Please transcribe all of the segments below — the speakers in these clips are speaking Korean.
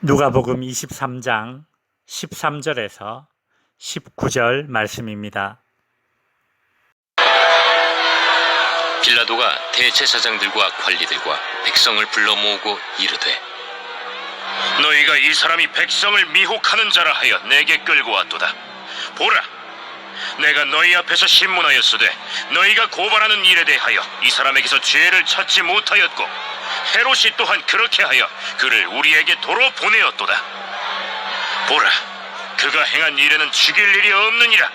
누가복음 23장 13절에서 19절 말씀입니다. 빌라도가 대제사장들과 관리들과 백성을 불러 모으고 이르되, 너희가 이 사람이 백성을 미혹하는 자라 하여 내게 끌고 왔도다. 보라, 내가 너희 앞에서 신문하였으되 너희가 고발하는 일에 대하여 이 사람에게서 죄를 찾지 못하였고 헤롯이 또한 그렇게 하여 그를 우리에게 도로 보내었도다. 보라, 그가 행한 일에는 죽일 일이 없느니라.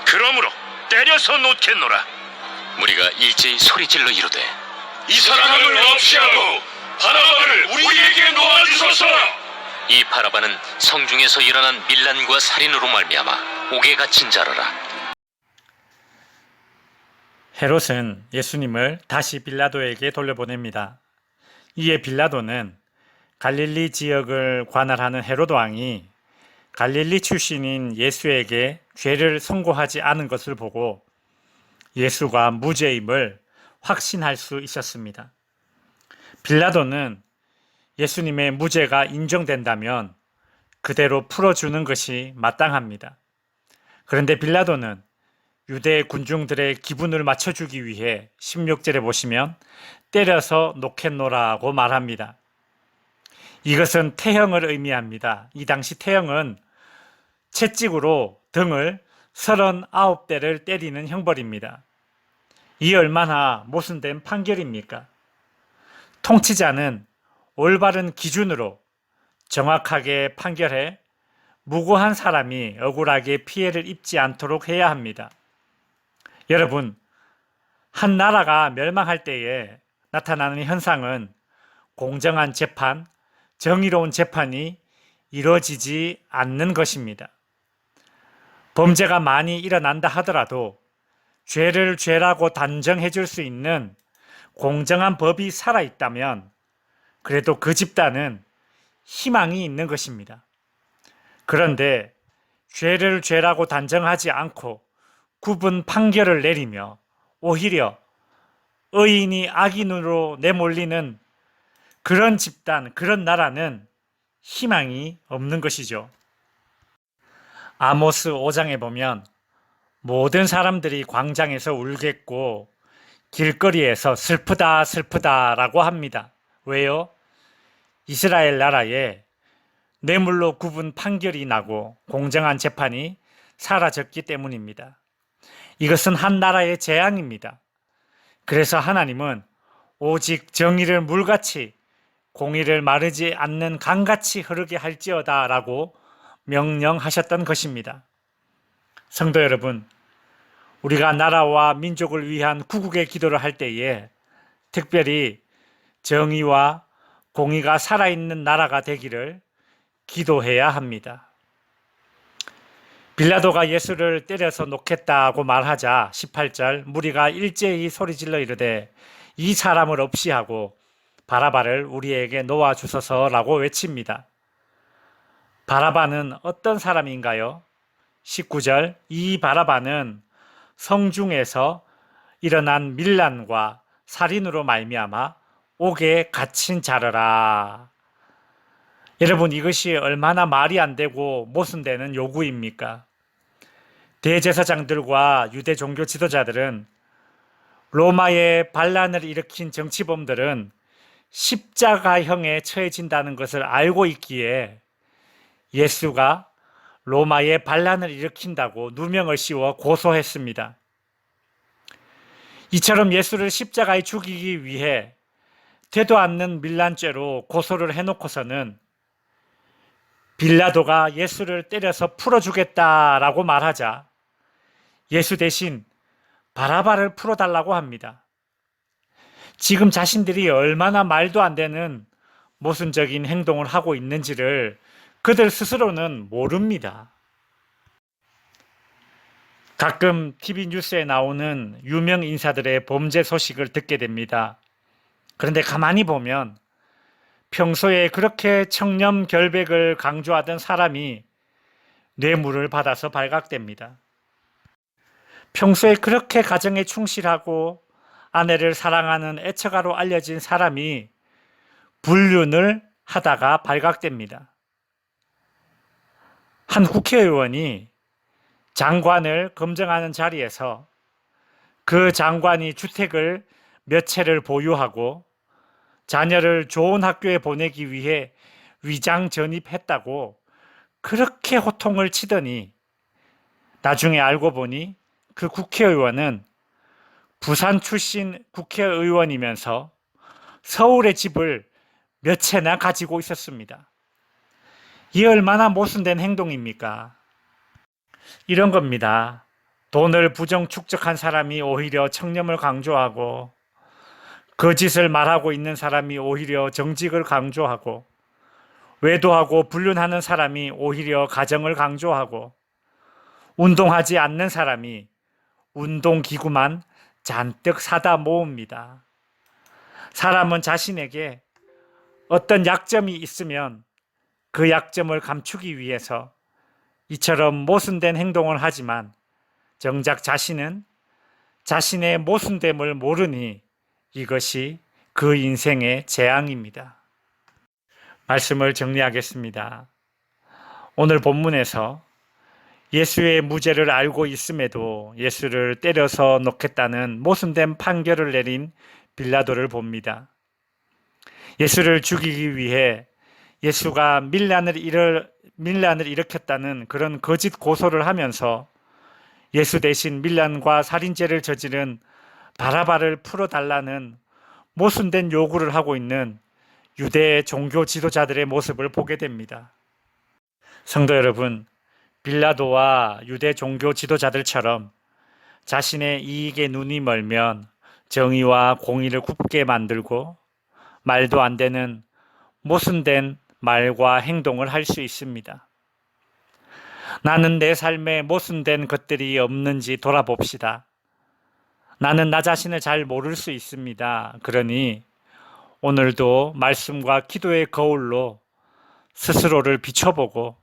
그러므로 때려서 놓겠노라. 무리가 일제히 소리질러 이르되, 이 사람을 없이 하고 바라바를 우리에게 놓아주소서. 이 바라바는 성중에서 일어난 밀란과 살인으로 말미암아 옥에 갇힌 자라라. 헤롯은 예수님을 다시 빌라도에게 돌려보냅니다. 이에 빌라도는 갈릴리 지역을 관할하는 헤롯 왕이 갈릴리 출신인 예수에게 죄를 선고하지 않은 것을 보고 예수가 무죄임을 확신할 수 있었습니다. 빌라도는 예수님의 무죄가 인정된다면 그대로 풀어주는 것이 마땅합니다. 그런데 빌라도는 유대 군중들의 기분을 맞춰주기 위해 16절에 보시면 때려서 놓겠노라고 말합니다. 이것은 태형을 의미합니다. 이 당시 태형은 채찍으로 등을 39대를 때리는 형벌입니다. 이 얼마나 모순된 판결입니까? 통치자는 올바른 기준으로 정확하게 판결해 무고한 사람이 억울하게 피해를 입지 않도록 해야 합니다. 여러분, 한 나라가 멸망할 때에 나타나는 현상은 공정한 재판, 정의로운 재판이 이루어지지 않는 것입니다. 범죄가 많이 일어난다 하더라도 죄를 죄라고 단정해 줄 수 있는 공정한 법이 살아있다면 그래도 그 집단은 희망이 있는 것입니다. 그런데 죄를 죄라고 단정하지 않고 구분 판결을 내리며 오히려 의인이 악인으로 내몰리는 그런 집단, 그런 나라는 희망이 없는 것이죠. 아모스 5장에 보면 모든 사람들이 광장에서 울겠고 길거리에서 슬프다 슬프다라고 합니다. 왜요? 이스라엘 나라에 뇌물로 구분 판결이 나고 공정한 재판이 사라졌기 때문입니다. 이것은 한 나라의 재앙입니다. 그래서 하나님은 오직 정의를 물같이 공의를 마르지 않는 강같이 흐르게 할지어다 라고 명령하셨던 것입니다. 성도 여러분, 우리가 나라와 민족을 위한 구국의 기도를 할 때에 특별히 정의와 공의가 살아있는 나라가 되기를 기도해야 합니다. 빌라도가 예수를 때려서 놓겠다고 말하자 18절 무리가 일제히 소리질러 이르되 이 사람을 없이 하고 바라바를 우리에게 놓아주소서라고 외칩니다. 바라바는 어떤 사람인가요? 19절 이 바라바는 성중에서 일어난 밀란과 살인으로 말미암아 옥에 갇힌 자라라. 여러분, 이것이 얼마나 말이 안 되고 모순되는 요구입니까? 대제사장들과 유대 종교 지도자들은 로마의 반란을 일으킨 정치범들은 십자가형에 처해진다는 것을 알고 있기에 예수가 로마의 반란을 일으킨다고 누명을 씌워 고소했습니다. 이처럼 예수를 십자가에 죽이기 위해 되도 않는 밀란죄로 고소를 해놓고서는 빌라도가 예수를 때려서 풀어주겠다라고 말하자 예수 대신 바라바를 풀어달라고 합니다. 지금 자신들이 얼마나 말도 안 되는 모순적인 행동을 하고 있는지를 그들 스스로는 모릅니다. 가끔 TV 뉴스에 나오는 유명 인사들의 범죄 소식을 듣게 됩니다. 그런데 가만히 보면 평소에 그렇게 청렴결백을 강조하던 사람이 뇌물을 받아서 발각됩니다. 평소에 그렇게 가정에 충실하고 아내를 사랑하는 애처가로 알려진 사람이 불륜을 하다가 발각됩니다. 한 국회의원이 장관을 검증하는 자리에서 그 장관이 주택을 몇 채를 보유하고 자녀를 좋은 학교에 보내기 위해 위장 전입했다고 그렇게 호통을 치더니 나중에 알고 보니 그 국회의원은 부산 출신 국회의원이면서 서울의 집을 몇 채나 가지고 있었습니다. 이 얼마나 모순된 행동입니까? 이런 겁니다. 돈을 부정 축적한 사람이 오히려 청렴을 강조하고 거짓을 말하고 있는 사람이 오히려 정직을 강조하고 외도하고 불륜하는 사람이 오히려 가정을 강조하고 운동하지 않는 사람이 운동기구만 잔뜩 사다 모읍니다. 사람은 자신에게 어떤 약점이 있으면 그 약점을 감추기 위해서 이처럼 모순된 행동을 하지만 정작 자신은 자신의 모순됨을 모르니 이것이 그 인생의 재앙입니다. 말씀을 정리하겠습니다. 오늘 본문에서 예수의 무죄를 알고 있음에도 예수를 때려서 놓겠다는 모순된 판결을 내린 빌라도를 봅니다. 예수를 죽이기 위해 예수가 밀란을 일으켰다는 그런 거짓 고소를 하면서 예수 대신 밀란과 살인죄를 저지른 바라바를 풀어달라는 모순된 요구를 하고 있는 유대 종교 지도자들의 모습을 보게 됩니다. 성도 여러분, 빌라도와 유대 종교 지도자들처럼 자신의 이익에 눈이 멀면 정의와 공의를 굽게 만들고 말도 안 되는 모순된 말과 행동을 할 수 있습니다. 나는 내 삶에 모순된 것들이 없는지 돌아봅시다. 나는 나 자신을 잘 모를 수 있습니다. 그러니 오늘도 말씀과 기도의 거울로 스스로를 비춰보고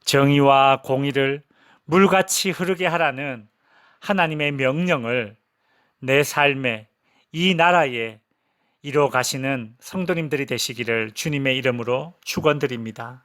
정의와 공의를 물같이 흐르게 하라는 하나님의 명령을 내 삶에, 이 나라에 이루어 가시는 성도님들이 되시기를 주님의 이름으로 축원드립니다.